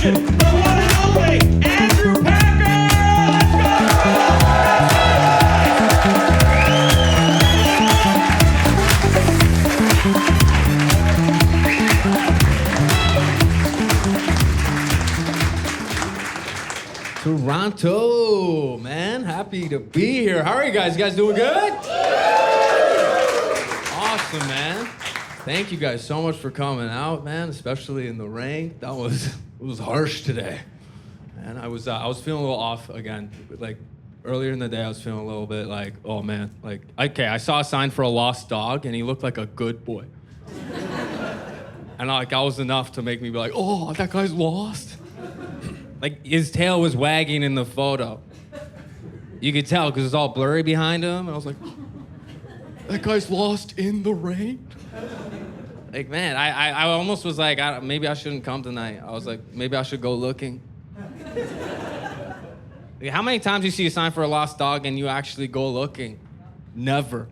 introduction, the one and only Andrew Packer! Toronto, man. Happy to be here. How are you guys? You guys doing good? Awesome, man. Thank you guys so much for coming out, man, especially in the rain. It was harsh today. And I was feeling a little off again. Like earlier in the day, I was feeling a little bit like, oh man, like, okay, I saw a sign for a lost dog and he looked like a good boy. And like, that was enough to make me be like, oh, that guy's lost. Like, his tail was wagging in the photo. You could tell because it's all blurry behind him. And I was like, that guy's lost in the rain? Like, man, I almost was like, maybe I shouldn't come tonight. I was like, maybe I should go looking. Like, how many times you see a sign for a lost dog and you actually go looking? Never.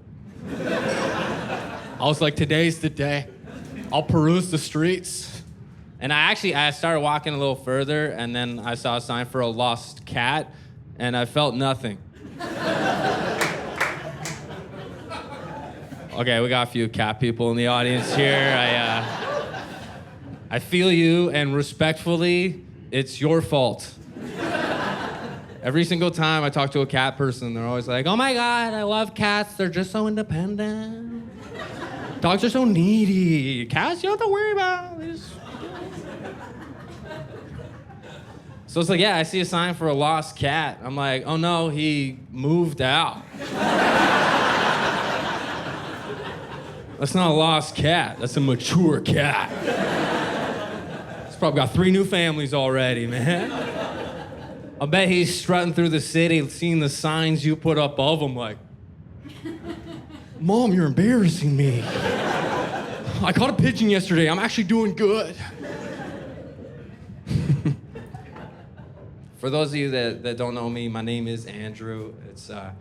I was like, today's the day. I'll peruse the streets. And I started walking a little further, and then I saw a sign for a lost cat, and I felt nothing. Okay, we got a few cat people in the audience here. I feel you, and respectfully, it's your fault. Every single time I talk to a cat person, they're always like, oh my God, I love cats. They're just so independent. Dogs are so needy. Cats, you don't have to worry about. So it's like, yeah, I see a sign for a lost cat. I'm like, oh no, he moved out. That's not a lost cat. That's a mature cat. He's probably got 3 new families already, man. I bet he's strutting through the city, seeing the signs you put up of him like, Mom, you're embarrassing me. I caught a pigeon yesterday. I'm actually doing good. For those of you that don't know me, my name is Andrew. It's not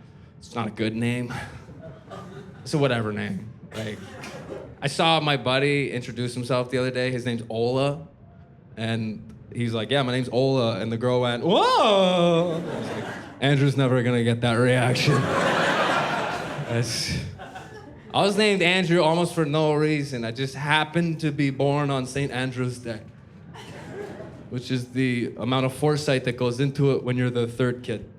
a good name. It's a whatever name. Like, I saw my buddy introduce himself the other day. His name's Ola. And he's like, yeah, my name's Ola. And the girl went, whoa! I was like, Andrew's never gonna get that reaction. I was named Andrew almost for no reason. I just happened to be born on St. Andrew's Day, which is the amount of foresight that goes into it when you're the 3rd kid.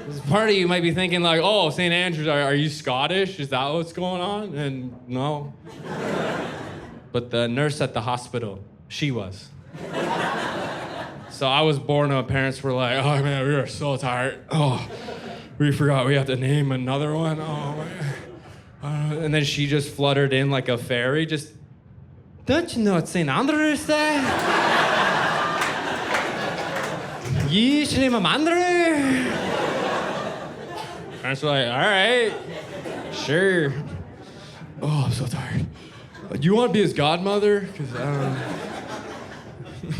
This part of you might be thinking like, oh, St. Andrews, are you Scottish? Is that what's going on? And no. But the nurse at the hospital, she was. So I was born and my parents were like, oh man, we are so tired. Oh, we forgot we have to name another one. Oh man. And then she just fluttered in like a fairy, just, don't you know it's St. Andrew's Day? You should name him Andrew. Parents were like, all right, sure. Oh, I'm so tired. Do you want to be his godmother? Because I don't know.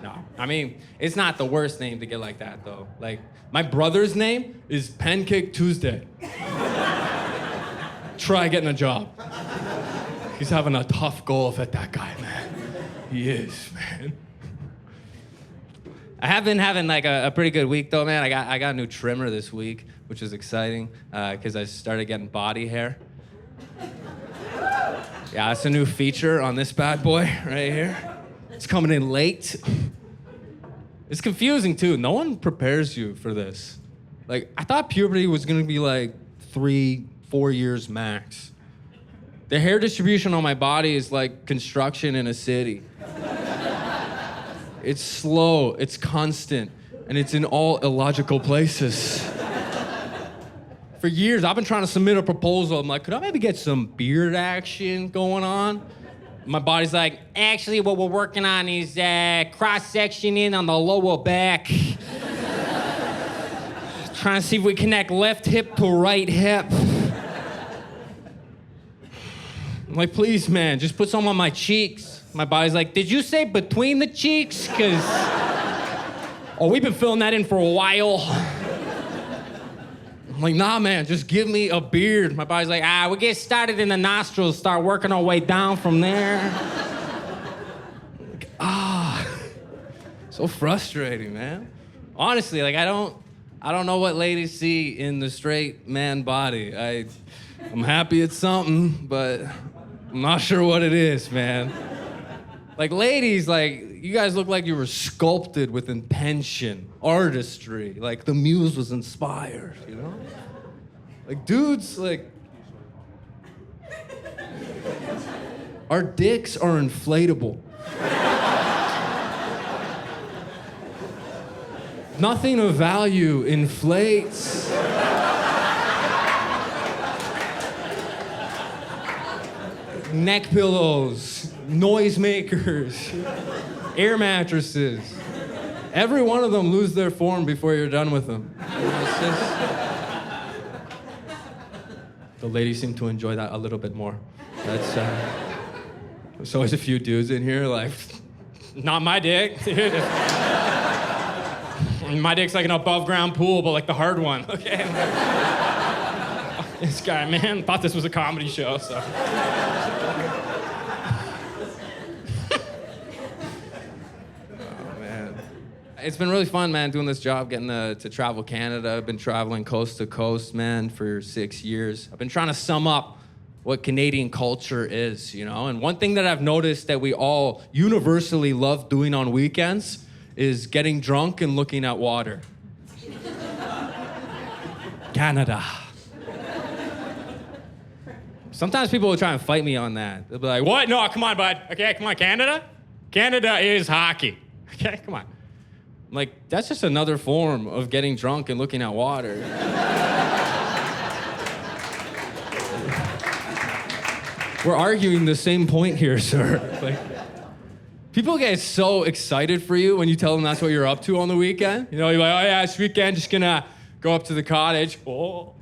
No, I mean, it's not the worst name to get like that, though. Like, my brother's name is Pancake Tuesday. Try getting a job. He's having a tough go at that guy, man. He is, man. I have been having like a pretty good week though, man. I got a new trimmer this week, which is exciting because I started getting body hair. Yeah, that's a new feature on this bad boy right here. It's coming in late. It's confusing too. No one prepares you for this. Like, I thought puberty was gonna be like 3-4 years max. The hair distribution on my body is like construction in a city. It's slow, it's constant, and it's in all illogical places. For years, I've been trying to submit a proposal. I'm like, could I maybe get some beard action going on? My body's like, actually, what we're working on is cross-sectioning on the lower back. Trying to see if we connect left hip to right hip. I'm like, please, man, just put some on my cheeks. My body's like, did you say between the cheeks? Because, we've been filling that in for a while. I'm like, nah, man, just give me a beard. My body's like, we'll get started in the nostrils, start working our way down from there. So frustrating, man. Honestly, like I don't know what ladies see in the straight man body. I'm happy it's something, but I'm not sure what it is, man. Like ladies, like you guys look like you were sculpted with intention, artistry. Like the muse was inspired, you know? Like dudes, like our dicks are inflatable. Nothing of value inflates. Neck pillows, noisemakers, air mattresses. Every one of them lose their form before you're done with them. It's just... The ladies seem to enjoy that a little bit more. That's there's always a few dudes in here like, not my dick. My dick's like an above ground pool, but like the hard one, okay? This guy, man, thought this was a comedy show, so. Oh, man. It's been really fun, man, doing this job, getting to travel Canada. I've been traveling coast to coast, man, for 6 years. I've been trying to sum up what Canadian culture is, you know? And one thing that I've noticed that we all universally love doing on weekends is getting drunk and looking at water. Canada. Sometimes people will try and fight me on that. They'll be like, what? No, come on, bud. Okay, come on, Canada? Canada is hockey. Okay, come on. I'm like, that's just another form of getting drunk and looking at water. We're arguing the same point here, sir. Like, people get so excited for you when you tell them that's what you're up to on the weekend. You know, you're like, oh yeah, this weekend, just gonna go up to the cottage. Oh.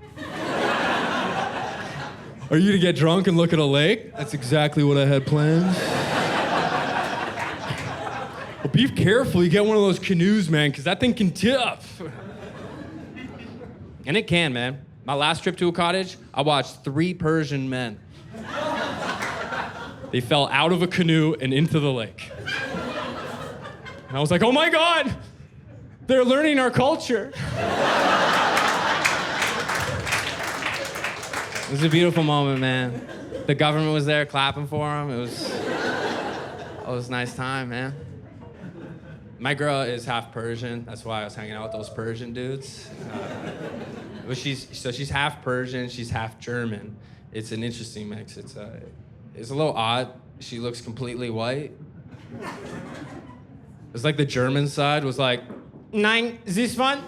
Are you gonna get drunk and look at a lake? That's exactly what I had planned. Well, be careful, you get one of those canoes, man, because that thing can tip. And it can, man. My last trip to a cottage, I watched 3 Persian men. They fell out of a canoe and into the lake. And I was like, oh my God, they're learning our culture. It was a beautiful moment, man. The government was there clapping for them. It was a nice time, man. My girl is half Persian. That's why I was hanging out with those Persian dudes. She's half Persian, she's half German. It's an interesting mix. It's a little odd. She looks completely white. It's like the German side was like, nein, this one.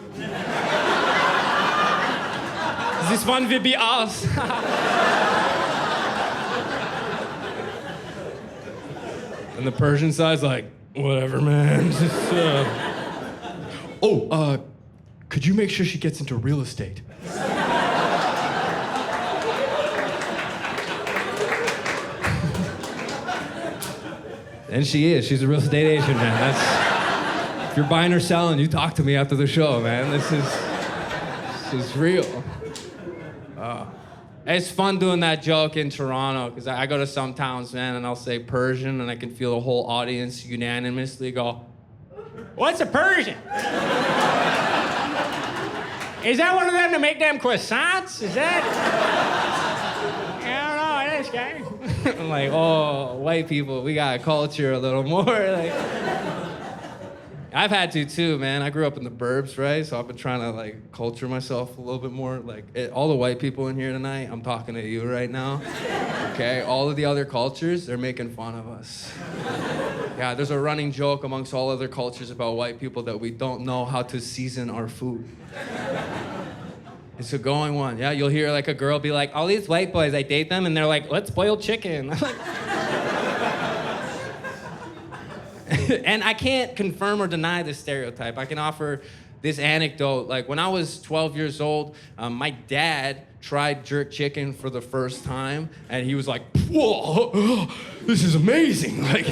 This one will be us. And the Persian side's like, whatever, man. Just, could you make sure she gets into real estate? And she is. She's a real estate agent, man. If you're buying or selling, you talk to me after the show, man. This is real. It's fun doing that joke in Toronto, because I go to some towns, man, and I'll say Persian, and I can feel the whole audience unanimously go, what's a Persian? Is that one of them to make them croissants? Is that? I don't know, this guy. I'm like, oh, white people, we got a culture a little more. Like, I've had to too, man. I grew up in the burbs, right? So I've been trying to like culture myself a little bit more. Like all the white people in here tonight, I'm talking to you right now. Okay, all of the other cultures, they're making fun of us. Yeah, there's a running joke amongst all other cultures about white people that we don't know how to season our food. It's a going one. Yeah, you'll hear like a girl be like, all these white boys, I date them, and they're like, let's boil chicken. I'm like, and I can't confirm or deny this stereotype. I can offer this anecdote. Like when I was 12 years old, my dad tried jerk chicken for the first time, and he was like, whoa, this is amazing. Like,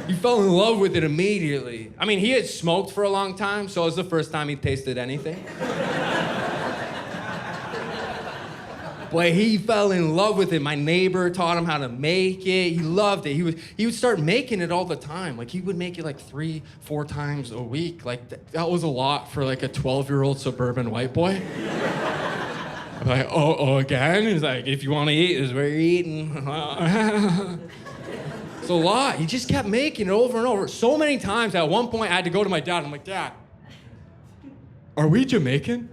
he fell in love with it immediately. I mean, he had smoked for a long time, so it was the first time he tasted anything. Boy, he fell in love with it. My neighbor taught him how to make it. He loved it. He would start making it all the time. Like he would make it like 3-4 times a week. Like that was a lot for like a 12-year-old suburban white boy. I'm like, oh, again? He's like, if you want to eat, this is where you're eating. It's a lot. He just kept making it over and over. So many times at one point I had to go to my dad. I'm like, Dad, are we Jamaican?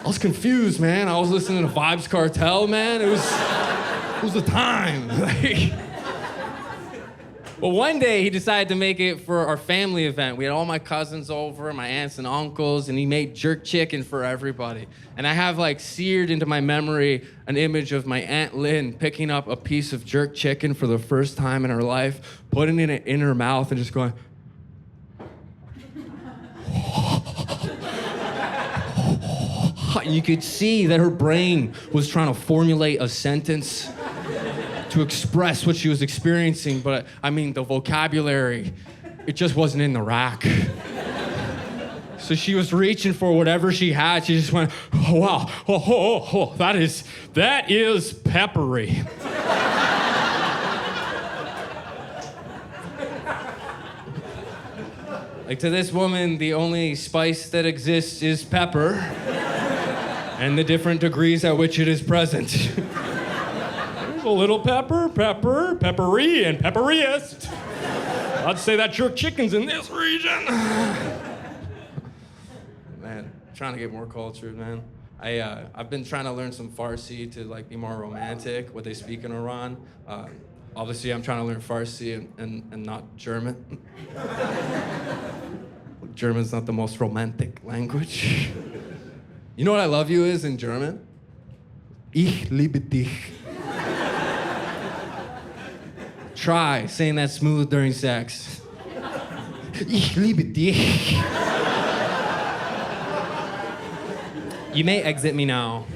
I was confused, man. I was listening to Vibes Cartel, man. It was the time. Well, one day he decided to make it for our family event. We had all my cousins over, my aunts and uncles, and he made jerk chicken for everybody. And I have like seared into my memory an image of my Aunt Lynn picking up a piece of jerk chicken for the first time in her life, putting it in her mouth and just going, you could see that her brain was trying to formulate a sentence to express what she was experiencing, but I mean, the vocabulary, it just wasn't in the rack. So she was reaching for whatever she had. She just went, oh, wow, that is peppery. Like to this woman, the only spice that exists is pepper and the different degrees at which it is present. There's a little pepper, peppery, and pepperiest. I'd say that jerk chicken's in this region. Man, trying to get more cultured, man. I've been trying to learn some Farsi to like be more romantic, what they speak in Iran. Obviously, I'm trying to learn Farsi and not German. German's not the most romantic language. You know what I love you is in German? Ich liebe dich. Try saying that smooth during sex. Ich liebe dich. You may exit me now.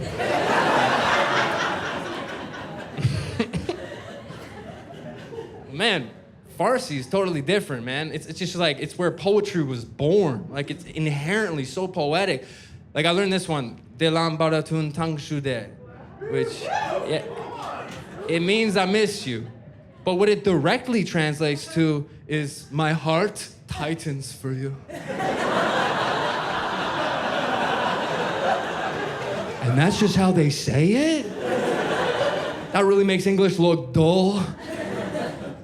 Man, Farsi is totally different, man. It's just like, it's where poetry was born. Like, it's inherently so poetic. Like, I learned this one, Delam baratun tangshude, which, yeah, it means I miss you. But what it directly translates to is, my heart tightens for you. And that's just how they say it? That really makes English look dull.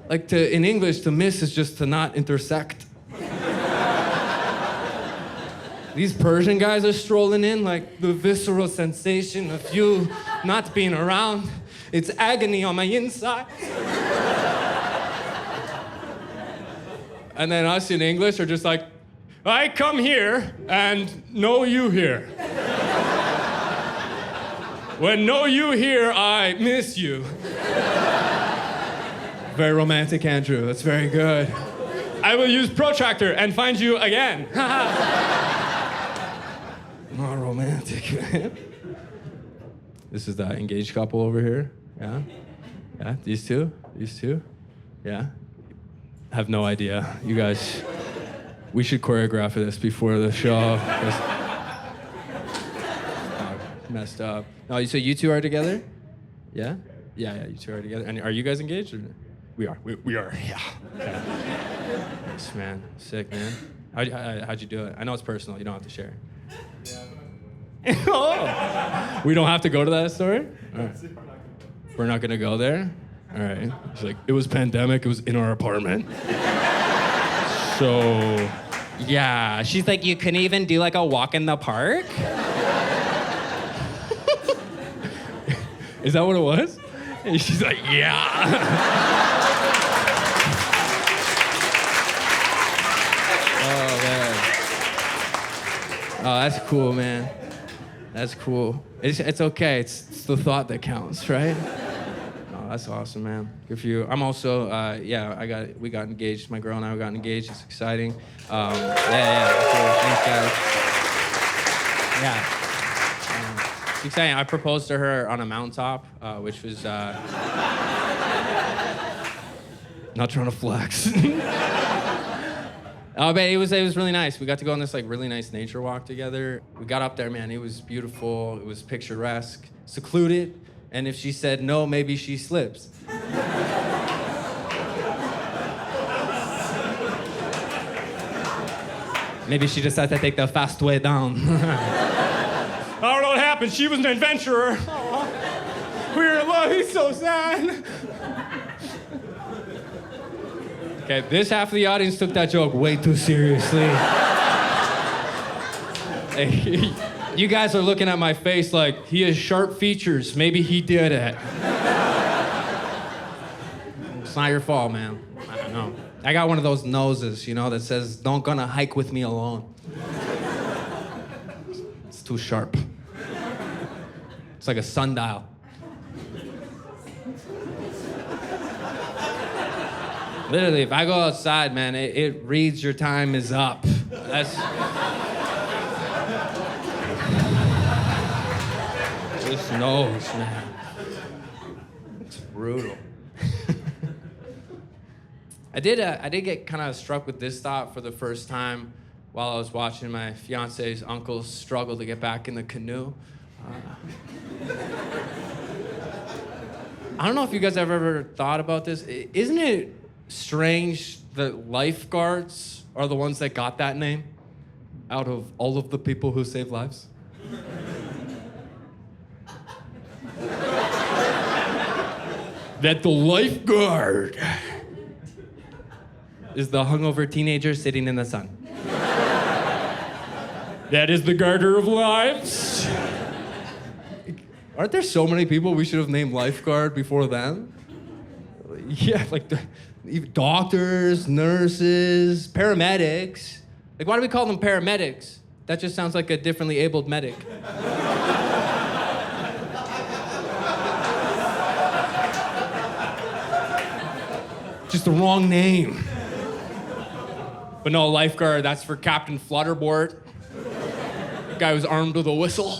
Like in English, to miss is just to not intersect. These Persian guys are strolling in like the visceral sensation of you not being around. It's agony on my inside. And then us in English are just like, I come here and know you here. When know you here, I miss you. Very romantic, Andrew. That's very good. I will use protractor and find you again. Not romantic, man. This is the engaged couple over here. Yeah? Yeah? These two? Yeah? I have no idea. You guys, we should choreograph this before the show. Messed up. No, so you two are together? Yeah? Yeah, you two are together. And are you guys engaged? Or? We are, yeah. Yes, man. Sick, man. How'd you do it? I know it's personal. You don't have to share. Oh. We don't have to go to that story? All right. We're not going to go there? All right. It's like, it was pandemic. It was in our apartment. So, yeah. She's like, you couldn't even do like a walk in the park? Is that what it was? And she's like, yeah. Oh, man. Oh, that's cool, man. That's cool. It's okay. It's the thought that counts, right? Oh, that's awesome, man. Good for you. I'm also, we got engaged. My girl and I got engaged. It's exciting. Cool. Thanks, guys. Yeah. It's exciting. I proposed to her on a mountaintop, which was not trying to flex. Oh, but it was really nice. We got to go on this like really nice nature walk together. We got up there, man. It was beautiful. It was picturesque, secluded. And if she said no, maybe she slips. Maybe she decided to take the fast way down. I don't know what happened. She was an adventurer. Aww. We were in love. He's so sad. Okay, this half of the audience took that joke way too seriously. Hey, you guys are looking at my face like, he has sharp features. Maybe he did it. It's not your fault, man. I don't know. I got one of those noses, that says, don't gonna hike with me alone. It's too sharp. It's like a sundial. Literally, if I go outside, man, it reads your time is up. That's... This nose, man. It's brutal. I did get kind of struck with this thought for the first time while I was watching my fiance's uncle struggle to get back in the canoe. I don't know if you guys have ever thought about this. Isn't it strange that lifeguards are the ones that got that name out of all of the people who save lives? That the lifeguard is the hungover teenager sitting in the sun. That is the garter of lives. Aren't there so many people we should have named lifeguard before then? Yeah, like even doctors, nurses, paramedics. Like, why do we call them paramedics? That just sounds like a differently abled medic. Just the wrong name. But no, lifeguard, that's for Captain Flutterbort. Guy who's armed with a whistle.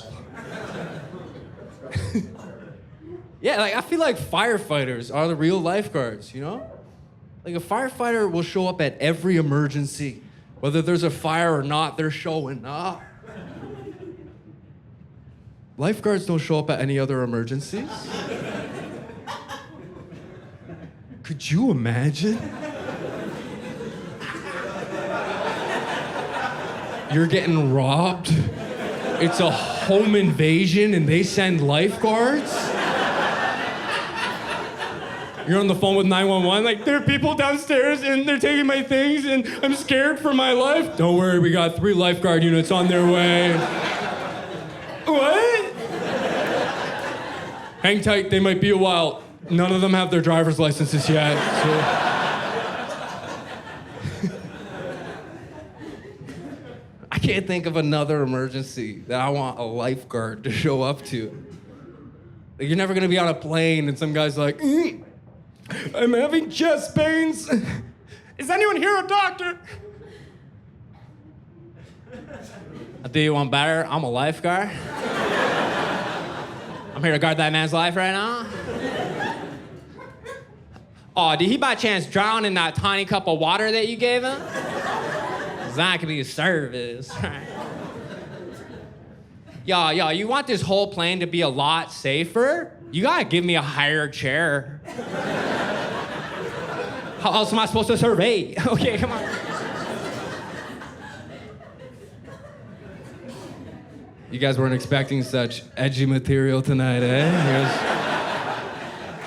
Yeah, like I feel like firefighters are the real lifeguards, Like a firefighter will show up at every emergency. Whether there's a fire or not, they're showing up. Lifeguards don't show up at any other emergencies. Could you imagine? You're getting robbed. It's a home invasion and they send lifeguards? You're on the phone with 911, like, there are people downstairs and they're taking my things and I'm scared for my life. Don't worry, we got 3 lifeguard units on their way. What? Hang tight, they might be a while. None of them have their driver's licenses yet, so. I can't think of another emergency that I want a lifeguard to show up to. Like, you're never gonna be on a plane and some guy's like, I'm having chest pains. Is anyone here a doctor? I'll do you one better. I'm a lifeguard. I'm here to guard that man's life right now. Oh, did he by chance drown in that tiny cup of water that you gave him? 'Cause that could be a service. Yo, you want this whole plane to be a lot safer? You gotta give me a higher chair. How else am I supposed to survey? Okay, come on. You guys weren't expecting such edgy material tonight, eh?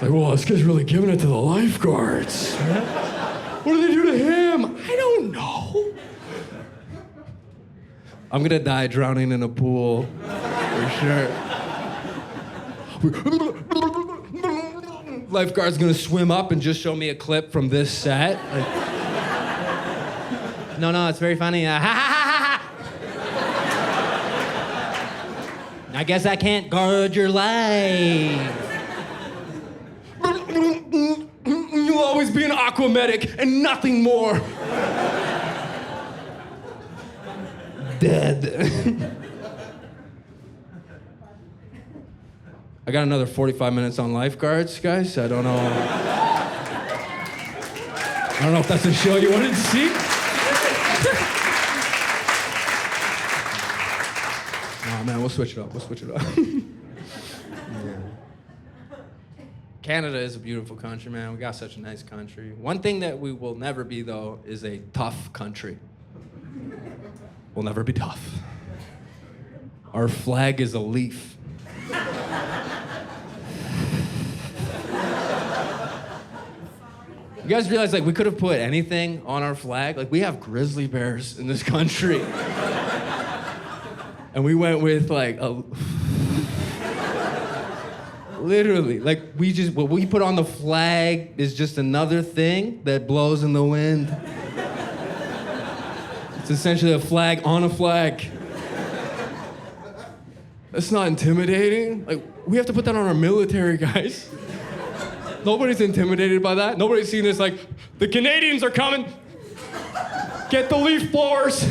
Like, well, this guy's really giving it to the lifeguards. What do they do to him? I don't know. I'm gonna die drowning in a pool, for sure. Lifeguard's gonna swim up and just show me a clip from this set. Like, no, it's very funny. I guess I can't guard your life. You'll always be an aqua medic and nothing more. Dead. I got another 45 minutes on lifeguards, guys. I don't know if that's a show you wanted to see. Oh man, we'll switch it up. Yeah. Canada is a beautiful country, man. We got such a nice country. One thing that we will never be, though, is a tough country. We'll never be tough. Our flag is a leaf. You guys realize, like, we could have put anything on our flag? Like, we have grizzly bears in this country. And we went with, like, a... Literally, like, what we put on the flag is just another thing that blows in the wind. It's essentially a flag on a flag. That's not intimidating. Like, we have to put that on our military, guys. Nobody's intimidated by that. Nobody's seen this, like, the Canadians are coming. Get the leaf blowers.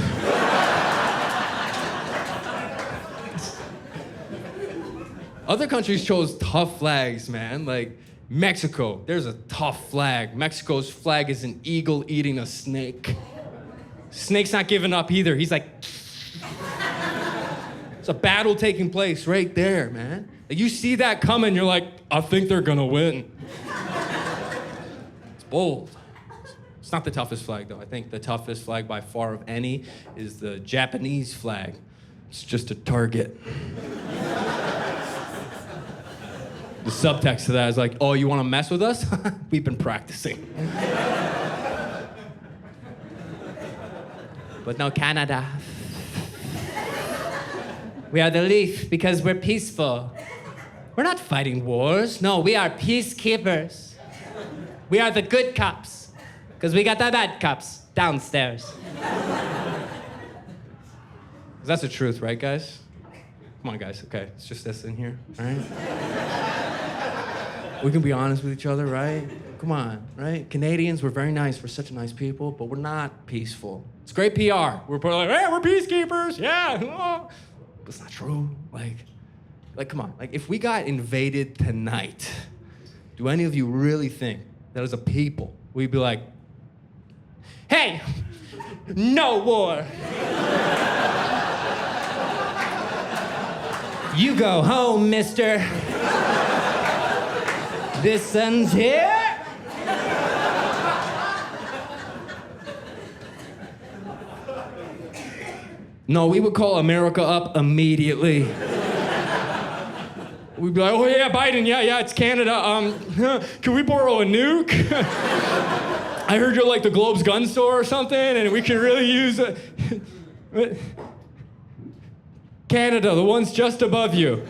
Other countries chose tough flags, man. Like Mexico, there's a tough flag. Mexico's flag is an eagle eating a snake. Snake's not giving up either. He's like, it's a battle taking place right there, man. Like, you see that coming, you're like, I think they're gonna win. It's bold. It's not the toughest flag, though. I think the toughest flag by far of any is the Japanese flag. It's just a target. The subtext to that is like, oh, you want to mess with us? We've been practicing. But no, Canada. We are the leaf because we're peaceful. We're not fighting wars. No, we are peacekeepers. We are the good cops because we got the bad cops downstairs. That's the truth, right, guys? Come on, guys. Okay, it's just us in here, all right? We can be honest with each other, right? Come on, right? Canadians, we're very nice. We're such nice people, but we're not peaceful. It's great PR. We're like, hey, we're peacekeepers, yeah. But it's not true. Like, come on. Like, if we got invaded tonight, do any of you really think that as a people, we'd be like, hey, no war. You go home, mister. This ends here. No, we would call America up immediately. We'd be like, oh yeah, Biden, yeah, it's Canada. Can we borrow a nuke? I heard you're like the Globe's gun store or something, and we could really use a... Canada, the one's just above you.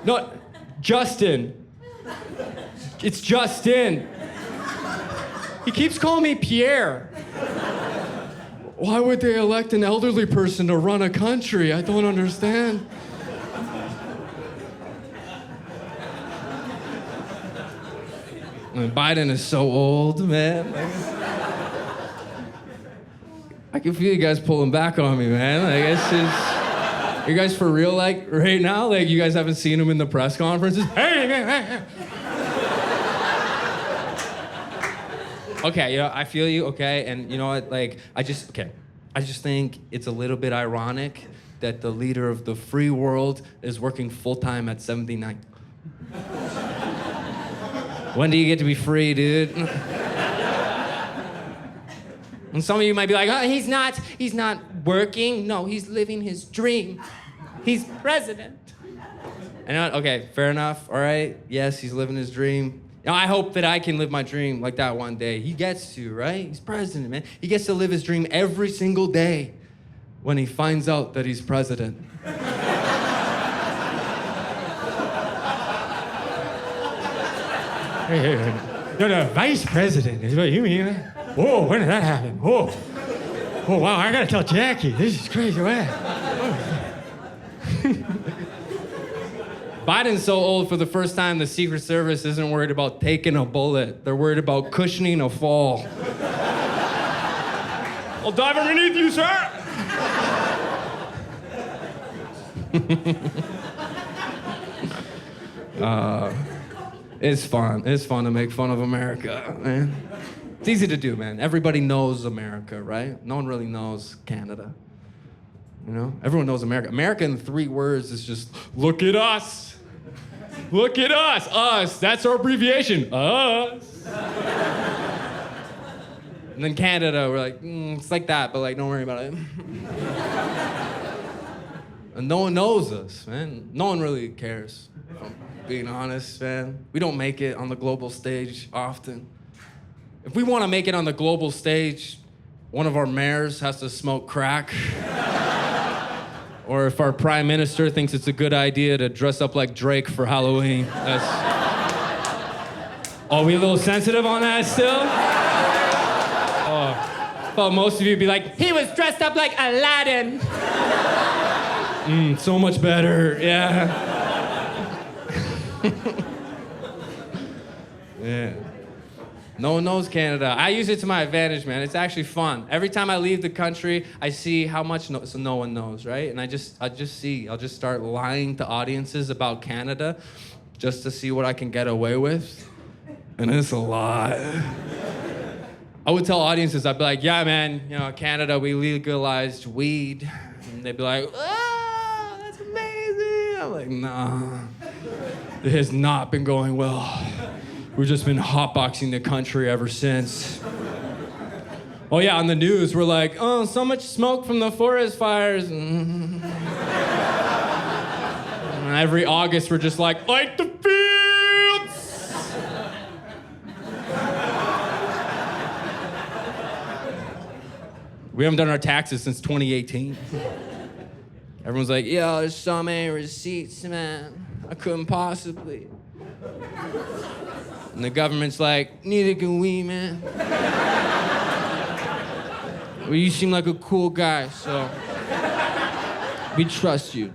No, Justin. It's Justin. He keeps calling me Pierre. Why would they elect an elderly person to run a country? I don't understand. Biden is so old, man. I can feel you guys pulling back on me, man. Like, it's just... You guys for real, like, right now? Like, you guys haven't seen him in the press conferences? Hey. Okay, you know, I feel you, okay? And you know what, like, I just think it's a little bit ironic that the leader of the free world is working full-time at 79. When do you get to be free, dude? And some of you might be like, oh, he's not working. No, he's living his dream. He's president. And okay, fair enough, all right? Yes, he's living his dream. You know, I hope that I can live my dream like that one day. He gets to, right? He's president, man. He gets to live his dream every single day when he finds out that he's president. Hey, no, vice president is what you mean. Whoa, when did that happen? Whoa. Oh, wow, I gotta tell Jackie. This is crazy. Biden's so old, for the first time, the Secret Service isn't worried about taking a bullet. They're worried about cushioning a fall. I'll dive underneath you, sir. It's fun. It's fun to make fun of America, man. It's easy to do, man. Everybody knows America, right? No one really knows Canada. You know, everyone knows America. America in 3 words is just, look at us. Look at us. Us. That's our abbreviation. Us. And then Canada, we're like, it's like that, but like, don't worry about it. And no one knows us, man. No one really cares, if I'm being honest, man. We don't make it on the global stage often. If we want to make it on the global stage, one of our mayors has to smoke crack. Or if our prime minister thinks it's a good idea to dress up like Drake for Halloween. That's... Oh, we a little sensitive on that still? Oh, well, most of you would be like, he was dressed up like Aladdin. So much better, yeah. Yeah. No one knows Canada. I use it to my advantage, man. It's actually fun. Every time I leave the country, I see how much no one knows, right? And I'll just start lying to audiences about Canada just to see what I can get away with. And it's a lot. I would tell audiences, I'd be like, yeah, man, you know, Canada, we legalized weed. And they'd be like, oh, that's amazing. I'm like, nah, it has not been going well. We've just been hotboxing the country ever since. Oh yeah, on the news, we're like, oh, so much smoke from the forest fires. And every August, we're just like the fields. We haven't done our taxes since 2018. Everyone's like, yo, there's so many receipts, man. I couldn't possibly. And the government's like, neither can we, man. Well, you seem like a cool guy, so we trust you.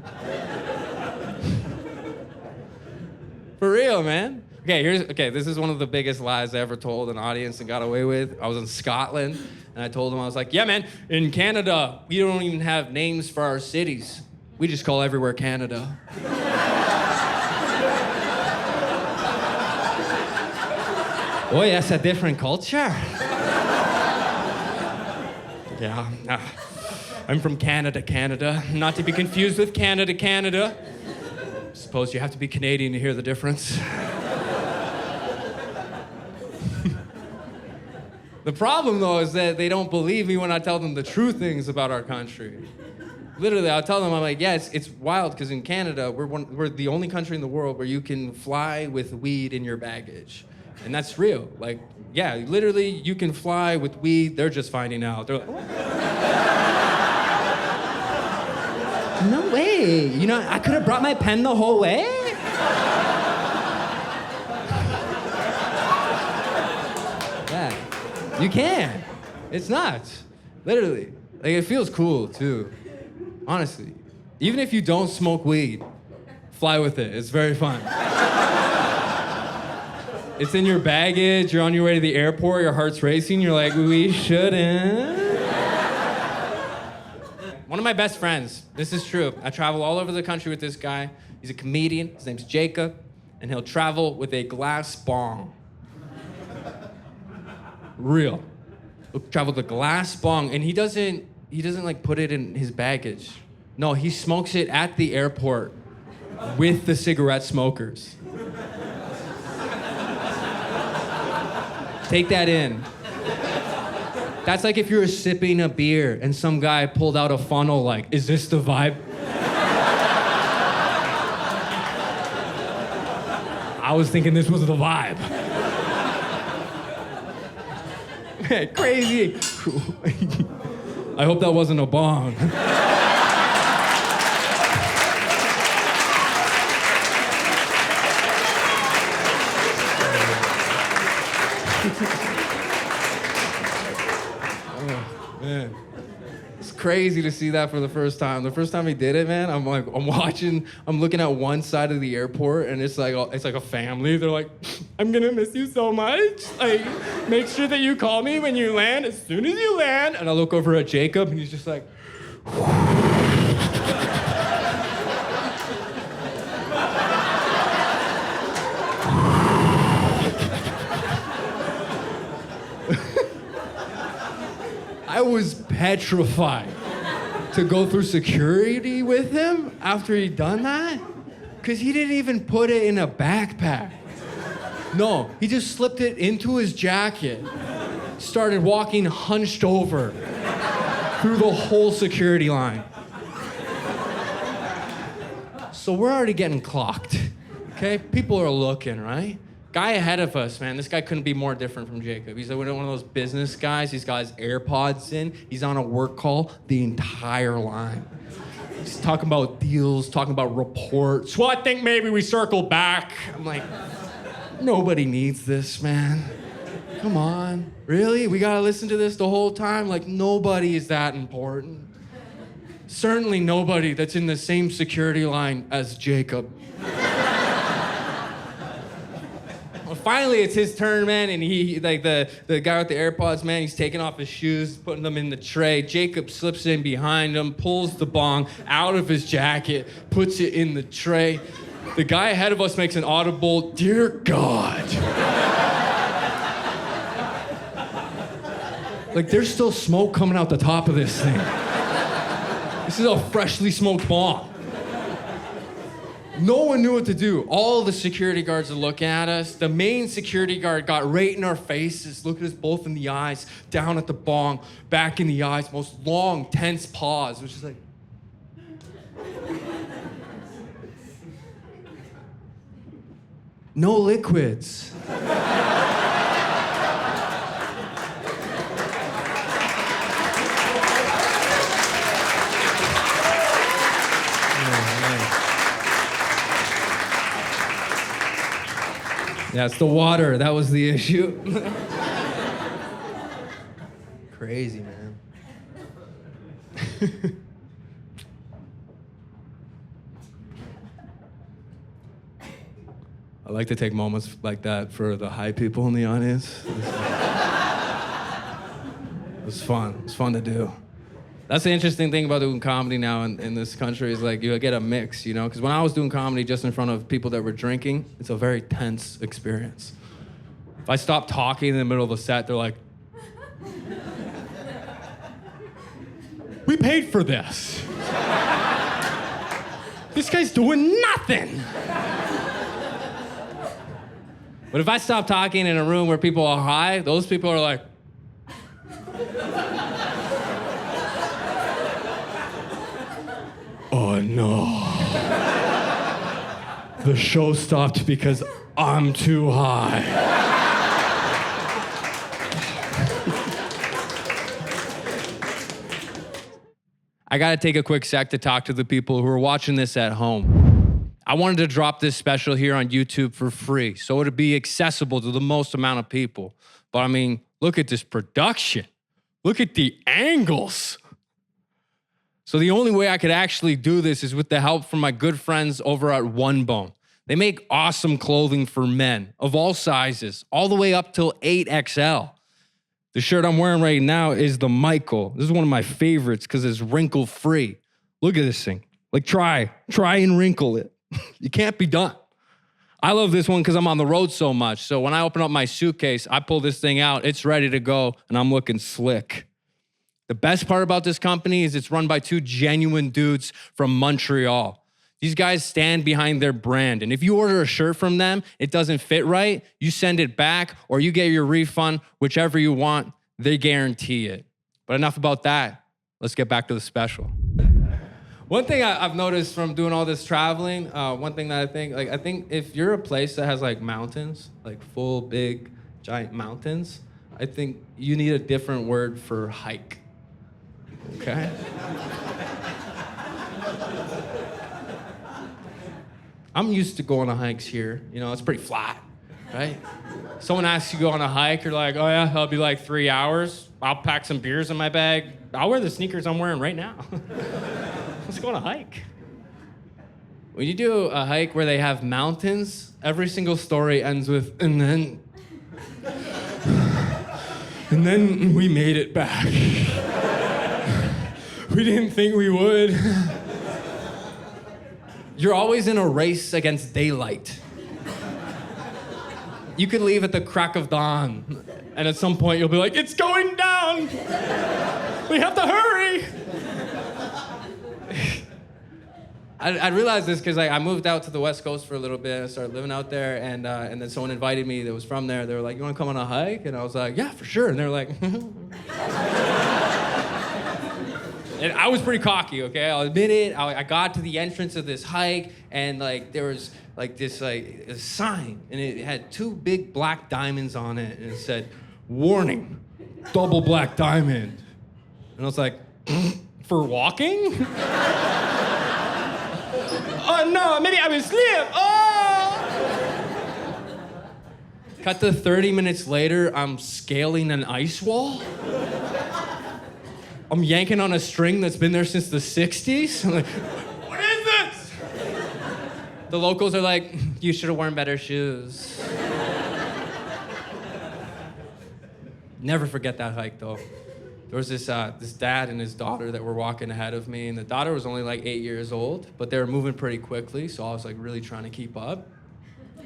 For real, man. Okay, this is one of the biggest lies I ever told an audience and got away with. I was in Scotland, and I told them, I was like, yeah, man, in Canada, we don't even have names for our cities. We just call everywhere Canada. Oh, that's a different culture. Yeah, I'm from Canada. Not to be confused with Canada. Suppose you have to be Canadian to hear the difference. The problem, though, is that they don't believe me when I tell them the true things about our country. Literally, I'll tell them, I'm like, yeah, it's wild, because in Canada, we're the only country in the world where you can fly with weed in your baggage. And that's real. Like, yeah, literally, you can fly with weed. They're just finding out. They're like, what? No way. You know, I could have brought my pen the whole way. Yeah, you can. It's nuts. Literally. Like, it feels cool, too. Honestly. Even if you don't smoke weed, fly with it. It's very fun. It's in your baggage, you're on your way to the airport, your heart's racing, you're like, we shouldn't. One of my best friends, this is true. I travel all over the country with this guy. He's a comedian, his name's Jacob, and he'll travel with a glass bong. Real. He'll travel with a glass bong, and he doesn't like put it in his baggage. No, he smokes it at the airport with the cigarette smokers. Take that in. That's like if you were sipping a beer and some guy pulled out a funnel like, is this the vibe? I was thinking this was the vibe. Crazy. I hope that wasn't a bong. Oh, man. It's crazy to see that for the first time. The first time he did it, man, I'm looking at one side of the airport, and it's like a family. They're like, I'm gonna miss you so much. Like, make sure that you call me when you land, as soon as you land. And I look over at Jacob, and he's just like, I was petrified, to go through security with him after he'd done that? Because he didn't even put it in a backpack. No, he just slipped it into his jacket, started walking hunched over through the whole security line. So we're already getting clocked, okay? People are looking, right? Guy ahead of us, man, this guy couldn't be more different from Jacob. He's like one of those business guys. He's got his AirPods in. He's on a work call the entire line. He's talking about deals, talking about reports. Well, I think maybe we circle back. I'm like, nobody needs this, man. Come on. Really? We gotta listen to this the whole time? Like, nobody is that important. Certainly nobody that's in the same security line as Jacob. Well, finally, it's his turn, man, and he, like the guy with the AirPods, man, he's taking off his shoes, putting them in the tray. Jacob slips in behind him, pulls the bong out of his jacket, puts it in the tray. The guy ahead of us makes an audible, "Dear God." Like, there's still smoke coming out the top of this thing. This is a freshly smoked bong. No one knew what to do. All the security guards are looking at us. The main security guard got right in our faces, looked at us both in the eyes, down at the bong, back in the eyes, most long, tense pause, which is like, no liquids. Yeah, it's the water. That was the issue. Crazy, man. I like to take moments like that for the high people in the audience. It was fun. It's fun to do. That's the interesting thing about doing comedy now in this country is like you get a mix, you know? Because when I was doing comedy just in front of people that were drinking, it's a very tense experience. If I stop talking in the middle of a set, they're like, "We paid for this. This guy's doing nothing." But if I stop talking in a room where people are high, those people are like, "Oh no. The show stopped because I'm too high." I gotta take a quick sec to talk to the people who are watching this at home. I wanted to drop this special here on YouTube for free, so it'd be accessible to the most amount of people. But I mean, look at this production. Look at the angles. So the only way I could actually do this is with the help from my good friends over at One Bone. They make awesome clothing for men of all sizes, all the way up till 8XL. The shirt I'm wearing right now is the Michael. This is one of my favorites because it's wrinkle-free. Look at this thing. Like, try and wrinkle it. You can't be done. I love this one because I'm on the road so much. So when I open up my suitcase, I pull this thing out, it's ready to go, and I'm looking slick. The best part about this company is it's run by two genuine dudes from Montreal. These guys stand behind their brand. And if you order a shirt from them, it doesn't fit right, you send it back or you get your refund, whichever you want, they guarantee it. But enough about that. Let's get back to the special. One thing I've noticed from doing all this traveling, one thing that I think if you're a place that has like mountains, like full, big, giant mountains, I think you need a different word for hike, okay? I'm used to going on hikes here. You know, it's pretty flat, right? Someone asks you to go on a hike, you're like, "Oh yeah, that'll be like 3 hours. I'll pack some beers in my bag. I'll wear the sneakers I'm wearing right now." Let's go on a hike. When you do a hike where they have mountains, every single story ends with, and then we made it back. We didn't think we would. You're always in a race against daylight. You could leave at the crack of dawn, and at some point you'll be like, "It's going down! We have to hurry!" I realized this because I moved out to the West Coast for a little bit. I started living out there, and then someone invited me that was from there. They were like, "You want to come on a hike?" And I was like, "Yeah, for sure." And they're like, and I was pretty cocky, okay? I'll admit it. I got to the entrance of this hike, and like there was like this like a sign, and it had 2 big black diamonds on it, and it said, "Warning, double black diamond." And I was like, "For walking?" Oh no, maybe I will slip. Oh! Cut to 30 minutes later, I'm scaling an ice wall. I'm yanking on a string that's been there since the 60s. I'm like, what is this? The locals are like, you should have worn better shoes. Never forget that hike though. There was this dad and his daughter that were walking ahead of me, and the daughter was only like 8 years old, but they were moving pretty quickly, so I was like really trying to keep up.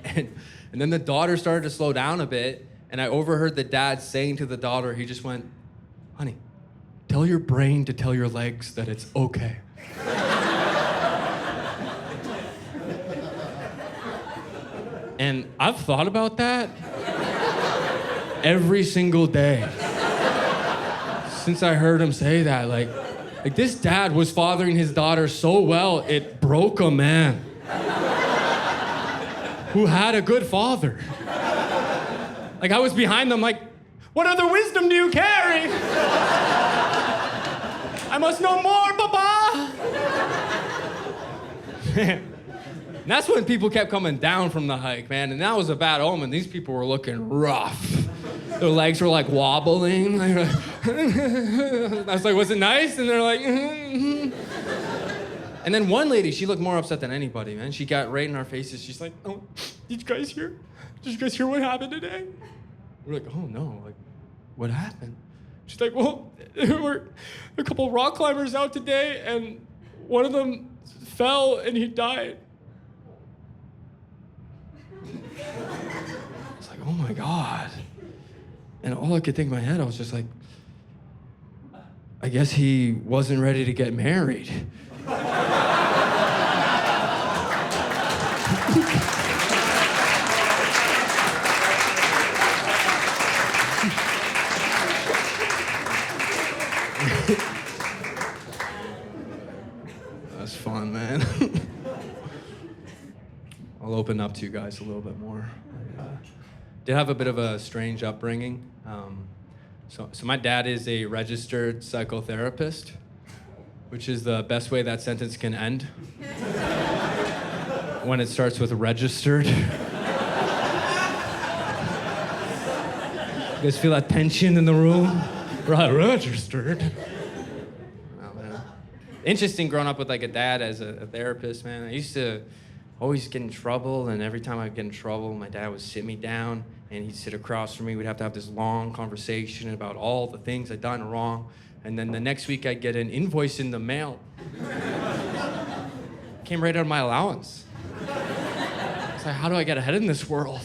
And then the daughter started to slow down a bit, and I overheard the dad saying to the daughter, he just went, "Honey, tell your brain to tell your legs that it's okay." And I've thought about that every single day since I heard him say that. Like this dad was fathering his daughter so well, it broke a man who had a good father. Like I was behind them like, what other wisdom do you carry? I must know more, Papa. And that's when people kept coming down from the hike, man, and that was a bad omen. These people were looking rough. Their legs were like wobbling. I was like, was it nice? And they're like, mm-hmm. And then one lady, she looked more upset than anybody, man. She got right in our faces. She's like, oh, did you guys hear? Did you guys hear what happened today? We're like, oh no, like, what happened? She's like, well, there were a couple rock climbers out today, and one of them fell and he died. I was like, oh my God. And all I could think in my head, I was just like, I guess he wasn't ready to get married. That's fun, man. I'll open up to you guys a little bit more. Did have a bit of a strange upbringing. So my dad is a registered psychotherapist, which is the best way that sentence can end. When it starts with registered. You guys feel that tension in the room? Right, registered. Oh, man. Interesting growing up with like a dad as a therapist, man. I used to always get in trouble, and every time I'd get in trouble, my dad would sit me down and he'd sit across from me. We'd have to have this long conversation about all the things I'd done wrong. And then the next week I'd get an invoice in the mail. Came right out of my allowance. It's like, how do I get ahead in this world?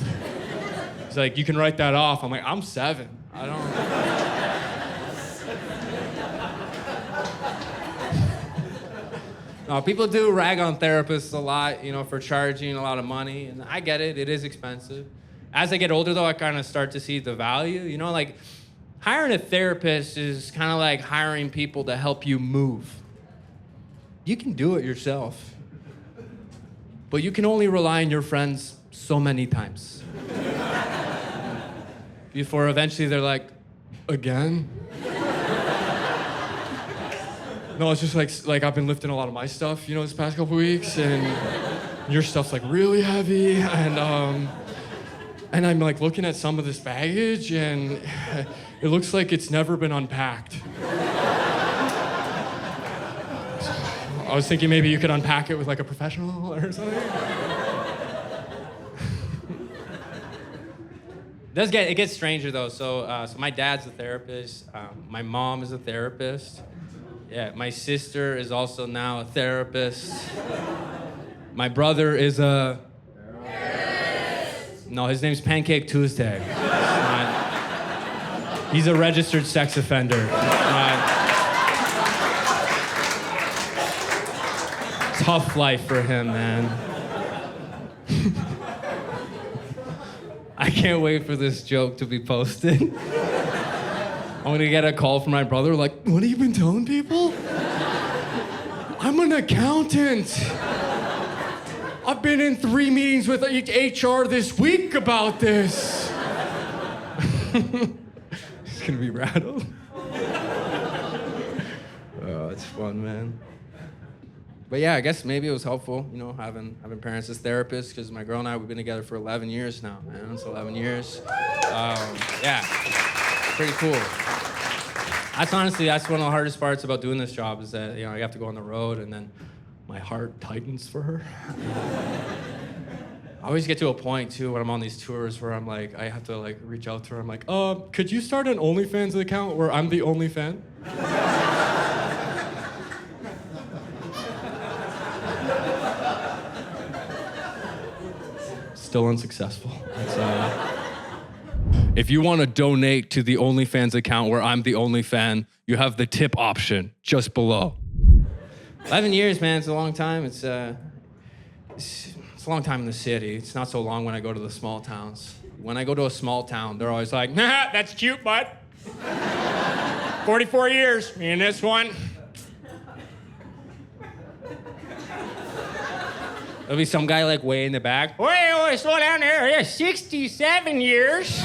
He's like, you can write that off. I'm like, I'm 7. I don't. No, people do rag on therapists a lot, you know, for charging a lot of money, and I get it. It is expensive. As I get older, though, I kind of start to see the value. You know, like hiring a therapist is kind of like hiring people to help you move. You can do it yourself, but you can only rely on your friends so many times before eventually they're like, again? No, it's just like I've been lifting a lot of my stuff, you know, this past couple weeks, and your stuff's like really heavy, and I'm like looking at some of this baggage, and it looks like it's never been unpacked. I was thinking maybe you could unpack it with like a professional or something. It gets stranger though. So my dad's a therapist. My mom is a therapist. Yeah, my sister is also now a therapist. My brother is a therapist. No, his name's Pancake Tuesday. He's a registered sex offender. tough life for him, man. I can't wait for this joke to be posted. I'm gonna get a call from my brother like, what have you been telling people? I'm an accountant. I've been in 3 meetings with HR this week about this. He's gonna be rattled. Oh, it's fun, man. But yeah, I guess maybe it was helpful, you know, having parents as therapists, because my girl and I, we've been together for 11 years now, man. It's 11 years. Yeah, pretty cool. That's one of the hardest parts about doing this job is that, you know, I have to go on the road and then my heart tightens for her. I always get to a point too when I'm on these tours where I'm like, I have to like reach out to her. I'm like, could you start an OnlyFans account where I'm the only fan? Still unsuccessful. If you want to donate to the OnlyFans account where I'm the only fan, you have the tip option just below. 11 years, man, it's a long time. It's a long time in the city. It's not so long when I go to the small towns. When I go to a small town, they're always like, nah, that's cute, bud. 44 years, me and this one. There'll be some guy like way in the back. Wait, slow down there. Yeah, 67 years.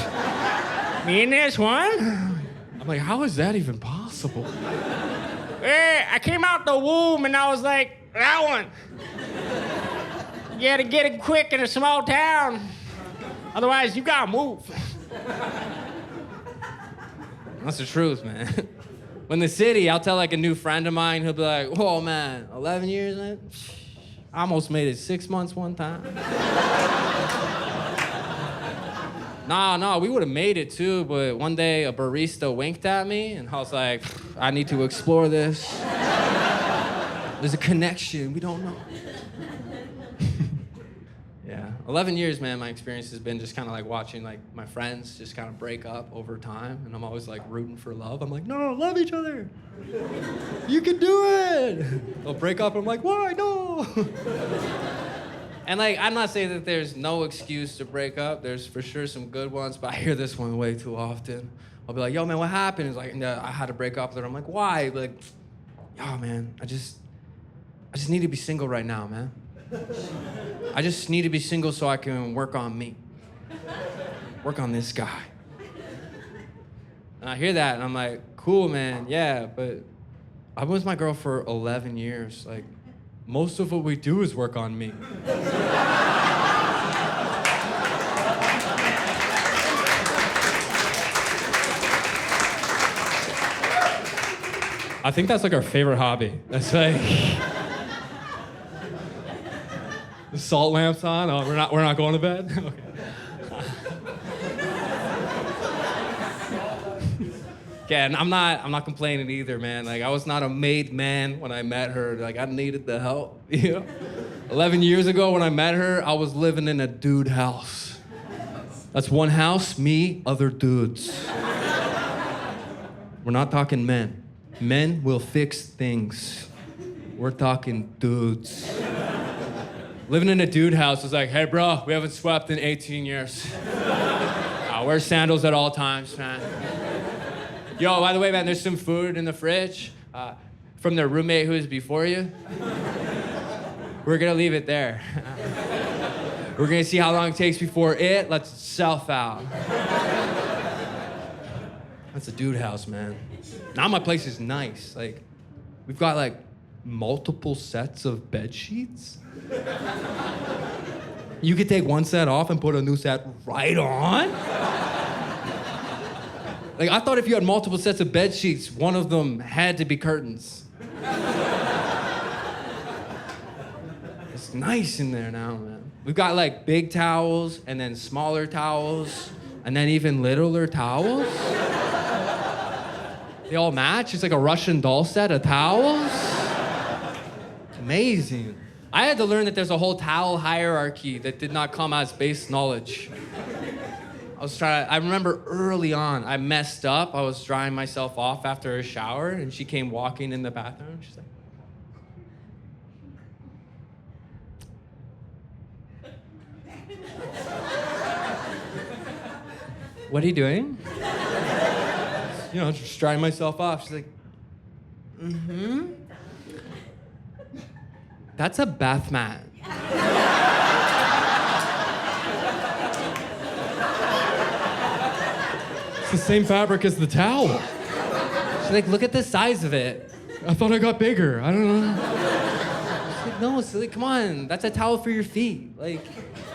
Me and this one. I'm like, how is that even possible? Hey, I came out the womb and I was like, that one. You gotta get it quick in a small town. Otherwise, you gotta move. That's the truth, man. When in the city, I'll tell like a new friend of mine, he'll be like, oh man, 11 years, man? I almost made it 6 months one time. No, we would have made it too, but one day a barista winked at me and I was like, I need to explore this. There's a connection, we don't know. Yeah, 11 years, man, my experience has been just kind of like watching like my friends just kind of break up over time, and I'm always like rooting for love. I'm like, no, love each other. You can do it. They'll break up, I'm like, why, no? And like, I'm not saying that there's no excuse to break up. There's for sure some good ones, but I hear this one way too often. I'll be like, yo, man, what happened? It's like, I had to break up with her. I'm like, why? Like, yo, man, I just need to be single right now, man. I just need to be single so I can work on me. Work on this guy. And I hear that and I'm like, cool, man, yeah, but I've been with my girl for 11 years. Like, most of what we do is work on me. I think that's like our favorite hobby. That's like... The salt lamp's on. Oh, we're not going to bed. Okay. Yeah, and I'm not complaining either, man. Like, I was not a made man when I met her. Like, I needed the help. You know? 11 years ago when I met her, I was living in a dude house. That's one house, me, other dudes. We're not talking men. Men will fix things. We're talking dudes. Living in a dude house was like, hey, bro, we haven't swept in 18 years. Wear sandals at all times, man. Yo, by the way, man, there's some food in the fridge from the roommate who was before you. We're gonna leave it there. We're gonna see how long it takes before it lets itself out. That's a dude house, man. Now my place is nice. Like, we've got like multiple sets of bed sheets. You could take one set off and put a new set right on. Like, I thought if you had multiple sets of bed sheets, one of them had to be curtains. It's nice in there now, man. We've got like big towels and then smaller towels and then even littler towels. They all match. It's like a Russian doll set of towels. It's amazing. I had to learn that there's a whole towel hierarchy that did not come as base knowledge. I remember early on, I messed up. I was drying myself off after a shower, and she came walking in the bathroom. She's like, what are you doing? You know, just drying myself off. She's like, that's a bath mat. It's the same fabric as the towel. She's like, look at the size of it. I thought I got bigger. I don't know. She's like, no, silly, come on. That's a towel for your feet. Like,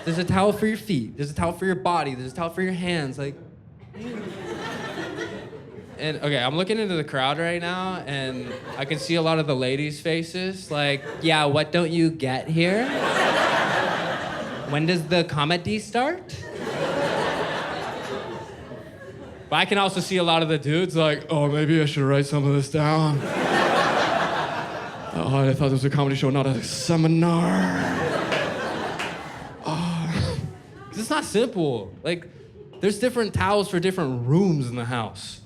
there's a towel for your feet. There's a towel for your body. There's a towel for your hands. Like, and okay, I'm looking into the crowd right now, and I can see a lot of the ladies' faces. Like, yeah, what don't you get here? When does the comedy start? But I can also see a lot of the dudes like, oh, maybe I should write some of this down. Oh, I thought this was a comedy show, not a seminar. Because it's not simple. Like, there's different towels for different rooms in the house.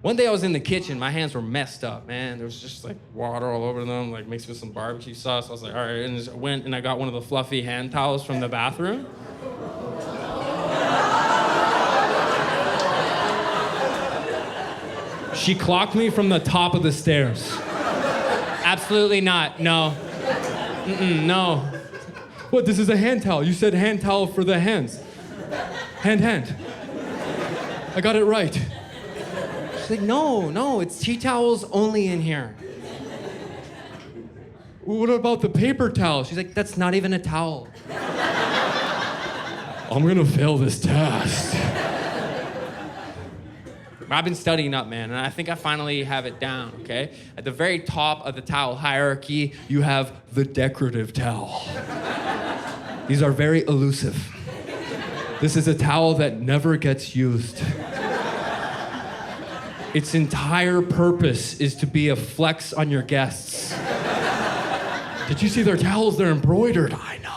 One day I was in the kitchen, my hands were messed up, man. There was just like water all over them, like mixed with some barbecue sauce. I was like, all right, and just went and I got one of the fluffy hand towels from the bathroom. She clocked me from the top of the stairs. Absolutely not, no. No. What, this is a hand towel. You said hand towel for the hands. Hand. I got it right. She's like, no, it's tea towels only in here. What about the paper towel? She's like, that's not even a towel. I'm gonna fail this test. I've been studying up, man, and I think I finally have it down, okay? At the very top of the towel hierarchy, you have the decorative towel. These are very elusive. This is a towel that never gets used. Its entire purpose is to be a flex on your guests. Did you see their towels? They're embroidered. I know.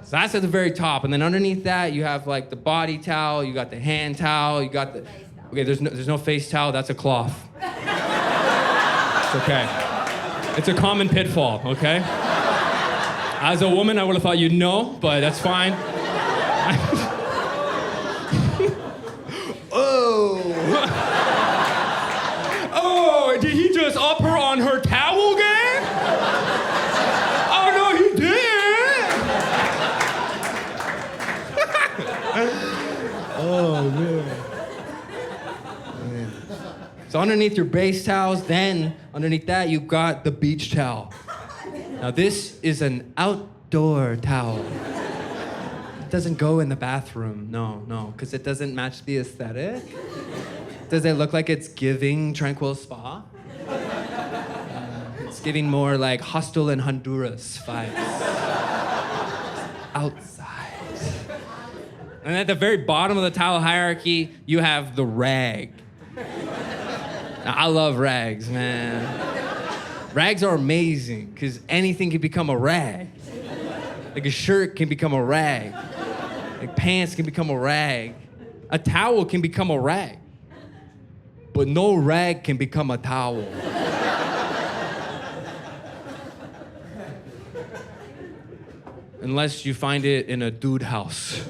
So that's at the very top, and then underneath that, you have like the body towel, you got the hand towel, you got the... Okay, there's no face towel, that's a cloth. It's okay. It's a common pitfall, okay? As a woman, I would have thought you'd know, but that's fine. Oh, did he just up her on her towel game? Oh, no, he didn't. Oh, man. So underneath your base towels, then underneath that, you've got the beach towel. Now this is an outdoor towel. It doesn't go in the bathroom, no, because it doesn't match the aesthetic. Does it look like it's giving Tranquil Spa? It's giving more like Hostel in Honduras vibes. Outside. And at the very bottom of the towel hierarchy, you have the rag. Now, I love rags, man. Rags are amazing, because anything can become a rag. Like a shirt can become a rag. Like pants can become a rag. A towel can become a rag. But no rag can become a towel. Unless you find it in a dude house.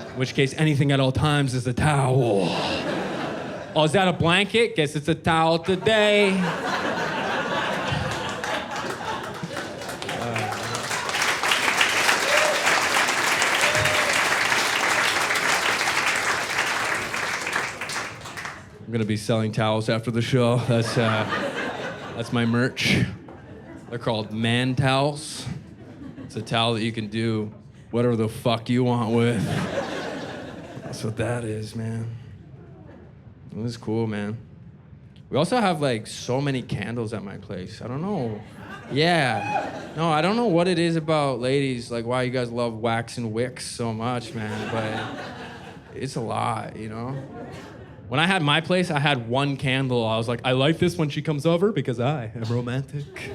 In which case, anything at all times is a towel. Oh, is that a blanket? Guess it's a towel today. I'm gonna be selling towels after the show. That's my merch. They're called man towels. It's a towel that you can do whatever the fuck you want with. That's what that is, man. It was cool, man. We also have like so many candles at my place. I don't know. Yeah. No, I don't know what it is about ladies, like why you guys love wax and wicks so much, man, but it's a lot, you know? When I had my place, I had one candle. I was like, I like this when she comes over because I am romantic.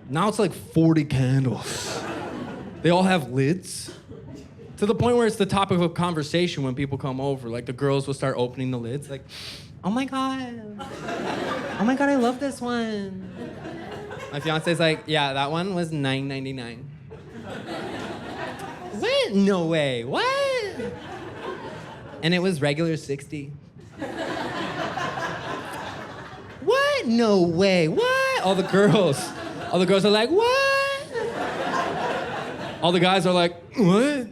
Now it's like 40 candles. They all have lids. To the point where it's the topic of conversation when people come over. Like the girls will start opening the lids, like, oh my God, I love this one. My fiance's like, yeah, that one was $9.99. what? No way, what? And it was regular 60. What? No way, what? All the girls are like, what? All the guys are like, what?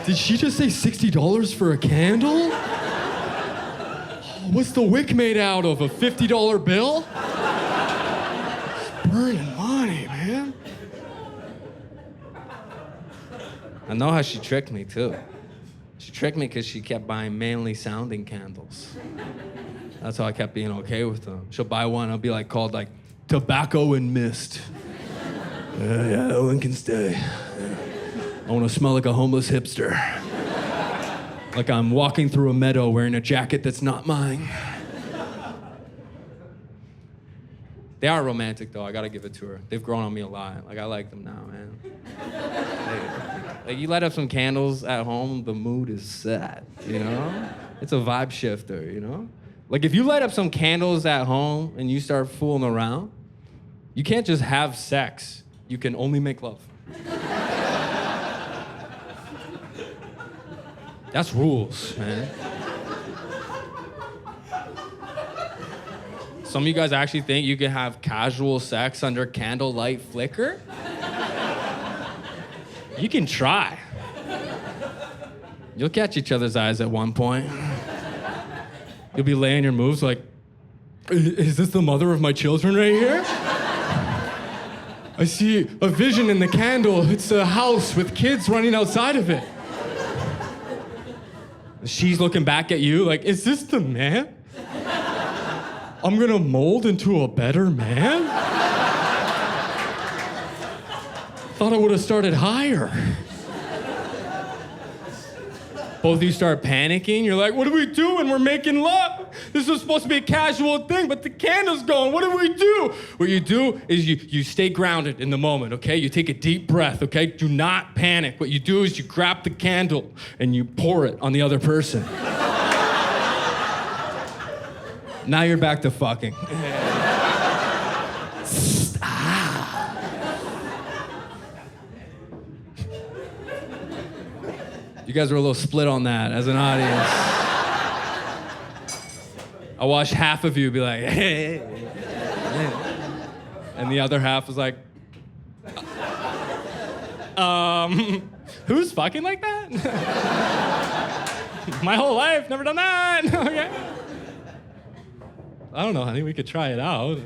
Did she just say $60 for a candle? What's the wick made out of? A $50 bill? Burning money, man. I know how she tricked me too. She tricked me because she kept buying manly sounding candles. That's how I kept being okay with them. She'll buy one, I'll be like called like tobacco and mist. Yeah, that one can stay. I want to smell like a homeless hipster. Like I'm walking through a meadow wearing a jacket that's not mine. They are romantic though, I gotta give it to her. They've grown on me a lot. Like I like them now, man. Like you light up some candles at home, the mood is set, you know? It's a vibe shifter, you know? Like if you light up some candles at home and you start fooling around, you can't just have sex. You can only make love. That's rules, man. Some of you guys actually think you can have casual sex under candlelight flicker? You can try. You'll catch each other's eyes at one point. You'll be laying your moves like, is this the mother of my children right here? I see a vision in the candle. It's a house with kids running outside of it. She's looking back at you like, is this the man? I'm gonna mold into a better man? Thought I would have started higher. Both of you start panicking. You're like, what are we doing? We're making love. This was supposed to be a casual thing, but the candle's going. What do we do? What you do is you stay grounded in the moment, okay? You take a deep breath, okay? Do not panic. What you do is you grab the candle and you pour it on the other person. Now you're back to fucking. You guys were a little split on that as an audience. I watched half of you be like, hey. And the other half was like, who's fucking like that? My whole life, never done that. Okay. I don't know, honey, we could try it out.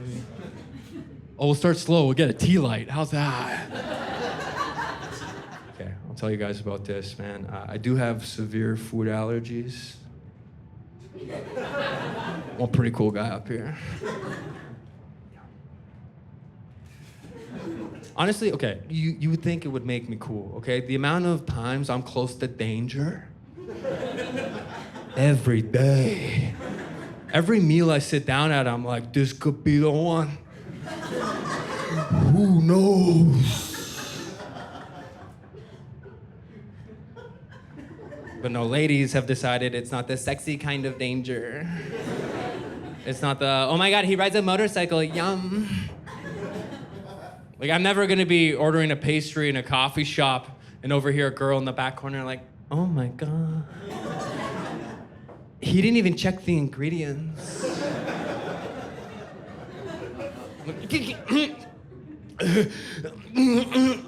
Oh, we'll start slow, we'll get a tea light. How's that? Okay, I'll tell you guys about this, man. I do have severe food allergies. I'm a pretty cool guy up here. Honestly, okay, you would think it would make me cool, okay? The amount of times I'm close to danger. Every day. Every meal I sit down at, I'm like, this could be the one. Who knows? But no, ladies have decided it's not the sexy kind of danger. It's not the, oh my God, he rides a motorcycle, yum. Like, I'm never gonna be ordering a pastry in a coffee shop and overhear a girl in the back corner like, oh my God. He didn't even check the ingredients.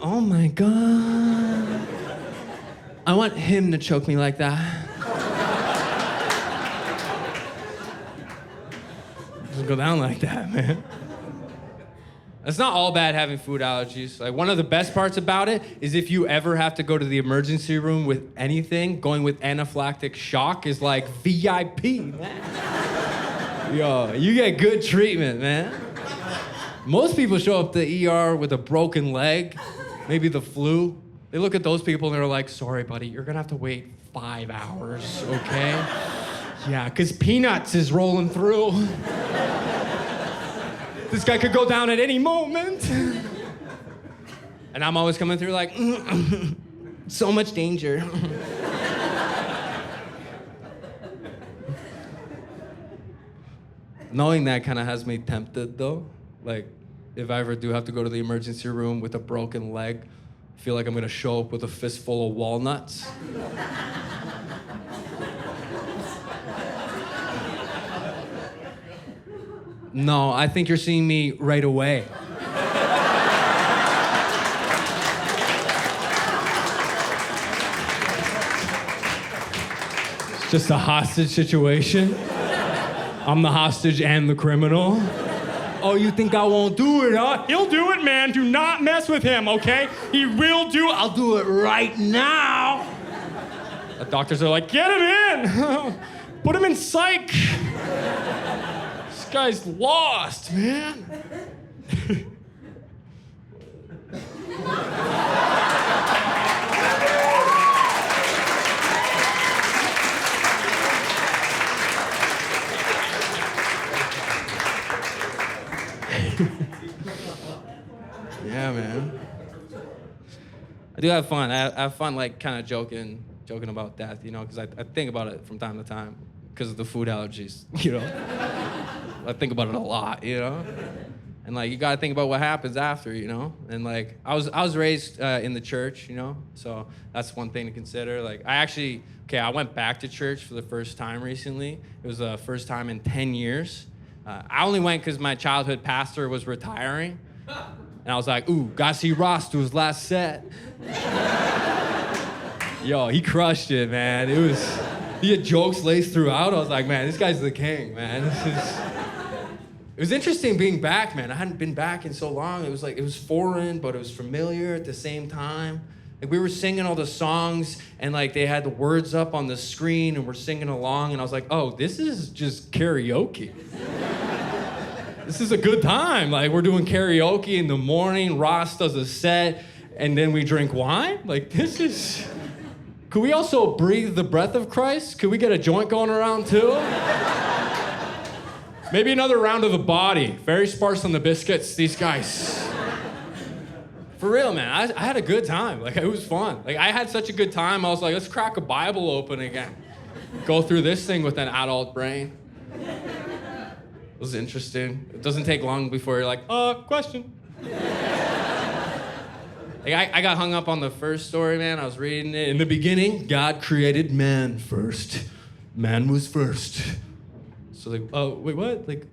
Oh my God. I want him to choke me like that. Doesn't go down like that, man. It's not all bad having food allergies. Like, one of the best parts about it is if you ever have to go to the emergency room with anything, going with anaphylactic shock is like VIP, man. Yo, you get good treatment, man. Most people show up to the ER with a broken leg, maybe the flu. They look at those people and they're like, sorry, buddy, you're gonna have to wait 5 hours, okay? Yeah, 'cause Peanuts is rolling through. This guy could go down at any moment. And I'm always coming through like, so much danger. Knowing that kind of has me tempted though. Like, if I ever do have to go to the emergency room with a broken leg, I feel like I'm gonna show up with a fistful of walnuts. No, I think you're seeing me right away. It's just a hostage situation. I'm the hostage and the criminal. Oh, you think I won't do it, huh? He'll do it, man. Do not mess with him, okay? He will do it. I'll do it right now. The doctors are like, get him in. Put him in psych. This guy's lost, man. Yeah, man. I do have fun. I have fun, like, kind of joking about death, you know, because I think about it from time to time because of the food allergies, you know. I think about it a lot, you know. And, like, you got to think about what happens after, you know. And, like, I was raised in the church, you know, so that's one thing to consider. Like, I went back to church for the first time recently. It was the first time in 10 years. I only went because my childhood pastor was retiring. And I was like, ooh, gotta see Ross do his last set. Yo, he crushed it, man. He had jokes laced throughout. I was like, man, this guy's the king, man. It was interesting being back, man. I hadn't been back in so long. It was foreign, but it was familiar at the same time. Like, we were singing all the songs, and, like, they had the words up on the screen, and we're singing along, and I was like, oh, this is just karaoke. This is a good time. Like, we're doing karaoke in the morning, Ross does a set, and then we drink wine? Like, this is... Could we also breathe the breath of Christ? Could we get a joint going around, too? Maybe another round of the body. Very sparse on the biscuits, these guys. For real, man, I had a good time. Like, it was fun. Like, I had such a good time, I was like, let's crack a Bible open again. Go through this thing with an adult brain. It was interesting. It doesn't take long before you're like, question. Like, I got hung up on the first story, man. I was reading it. In the beginning, God created man first. Man was first. So, like, wait, what? Like,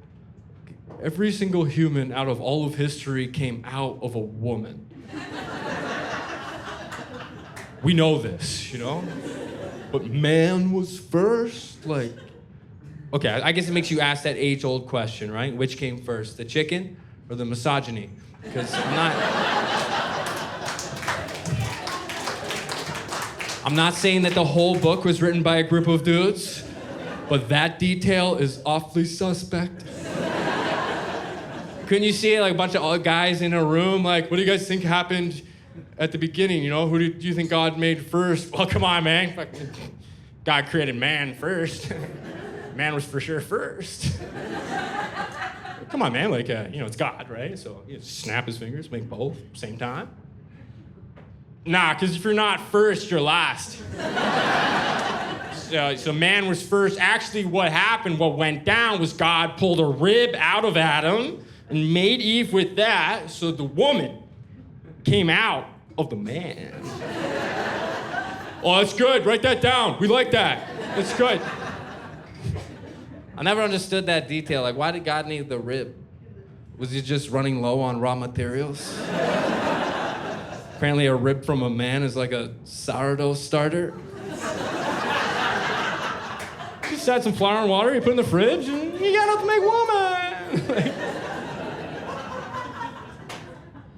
every single human out of all of history came out of a woman. We know this, you know? But man was first? Like, okay, I guess it makes you ask that age-old question, right? Which came first, the chicken or the misogyny? Because I'm not saying that the whole book was written by a group of dudes, but that detail is awfully suspect. Couldn't you see, like, a bunch of guys in a room, like, what do you guys think happened at the beginning, you know? Who do you think God made first? Well, come on, man. God created man first. Man was for sure first. Come on, man, like, you know, it's God, right? So you snap his fingers, make both, same time. Nah, because if you're not first, you're last. So man was first. Actually, what happened, what went down was God pulled a rib out of Adam and made Eve with that, so the woman came out of the man. Oh, that's good. Write that down. We like that. That's good. I never understood that detail. Like, why did God need the rib? Was he just running low on raw materials? Apparently a rib from a man is like a sourdough starter. Just add some flour and water, you put in the fridge, and you got enough to make woman.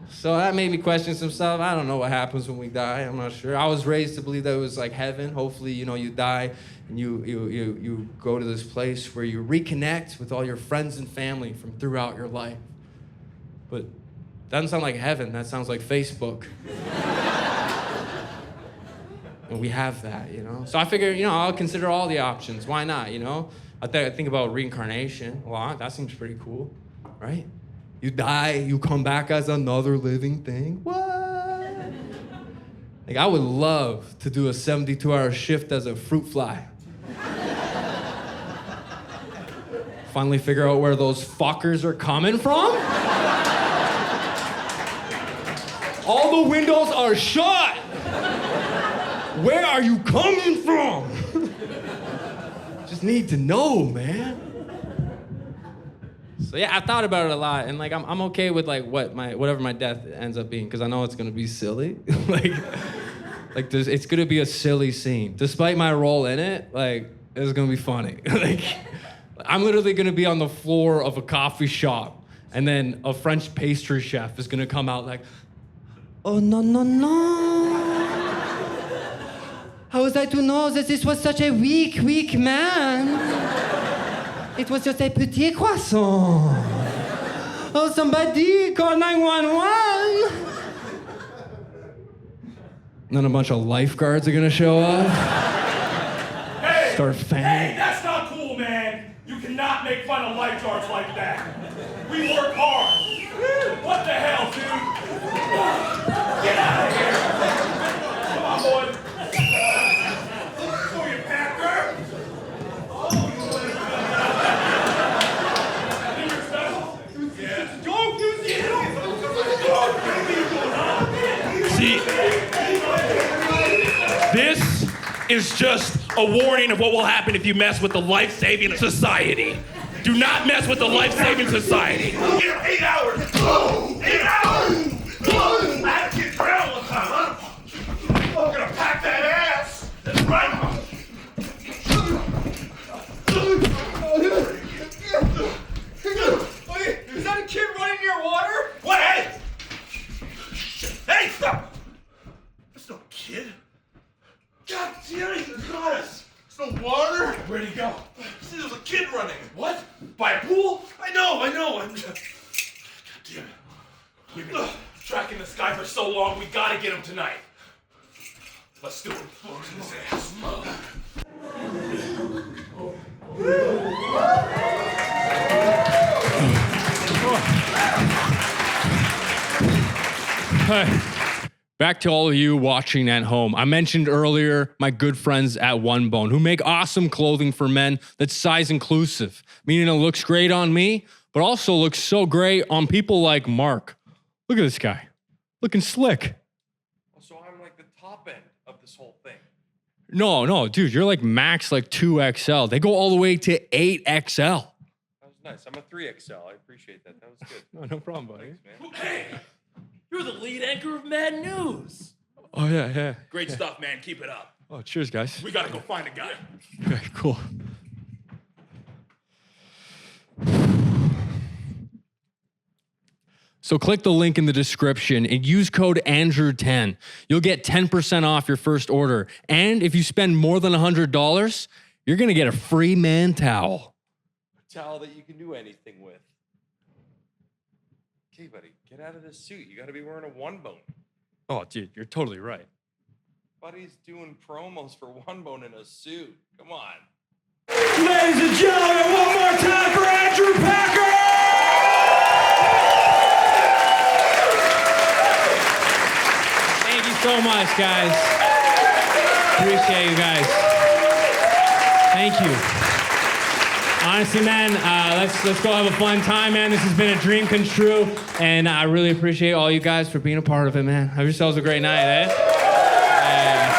So that made me question some stuff. I don't know what happens when we die. I'm not sure. I was raised to believe that it was like heaven. Hopefully, you know, you die and you go to this place where you reconnect with all your friends and family from throughout your life. But that doesn't sound like heaven. That sounds like Facebook. And we have that, you know? So I figure, you know, I'll consider all the options. Why not, you know? I think about reincarnation a lot. That seems pretty cool, right? You die, you come back as another living thing. What? Like, I would love to do a 72-hour shift as a fruit fly. Finally figure out where those fuckers are coming from. All the windows are shut. Where are you coming from? Just need to know, man. So yeah, I thought about it a lot, and like I'm okay with like whatever my death ends up being, because I know it's gonna be silly. It's gonna be a silly scene. Despite my role in it, like it's gonna be funny. Like I'm literally gonna be on the floor of a coffee shop, and then a French pastry chef is gonna come out like, oh no no no. How was I to know that this was such a weak man? It was just a petit croissant. Oh, somebody call 911. Then a bunch of lifeguards are gonna show up. Hey! Start fanning. Hey, that's not cool, man! You cannot make fun of lifeguards like that. We work hard. What the hell, dude? Get out of here! Come on, boy. Oh, you packer! See, this is just a warning of what will happen if you mess with the life-saving society. Do not mess with the life-saving society. 8 hours! 8 hours! I have to get drowned all the time. I'm gonna pack that ass! That's right! Is that a kid running near water? What? Hey! Hey, stop! That's no kid. God damn it, you got us. There's no water. Where'd he go? See, there's a kid running. What? By a pool? I know. God damn it. We've been tracking this guy for so long, we gotta get him tonight. Let's do it. Look at his ass. Back to all of you watching at home. I mentioned earlier my good friends at One Bone, who make awesome clothing for men that's size inclusive, meaning it looks great on me, but also looks so great on people like Mark. Look at this guy, looking slick. So I'm like the top end of this whole thing. No, dude, you're like max like 2XL. They go all the way to 8XL. That was nice. I'm a 3XL. I appreciate that. That was good. No problem, buddy. Thanks, man. Hey, you're the lead anchor of Mad News. Oh, yeah. Great stuff, man. Keep it up. Oh, cheers, guys. We gotta go find a guy. Okay, cool. So click the link in the description and use code Andrew10. You'll get 10% off your first order. And if you spend more than $100, you're gonna get a free man towel. A towel that you can do anything with. Okay, buddy, get out of this suit. You gotta be wearing a One Bone. Oh, dude, you're totally right. Buddy's doing promos for One Bone in a suit. Come on. Ladies and gentlemen, one more time for Andrew Packer! Thank you so much, guys. Appreciate you guys. Thank you. Honestly, man, let's go have a fun time, man. This has been a dream come true, and I really appreciate all you guys for being a part of it, man. Have yourselves a great night, eh? Yeah.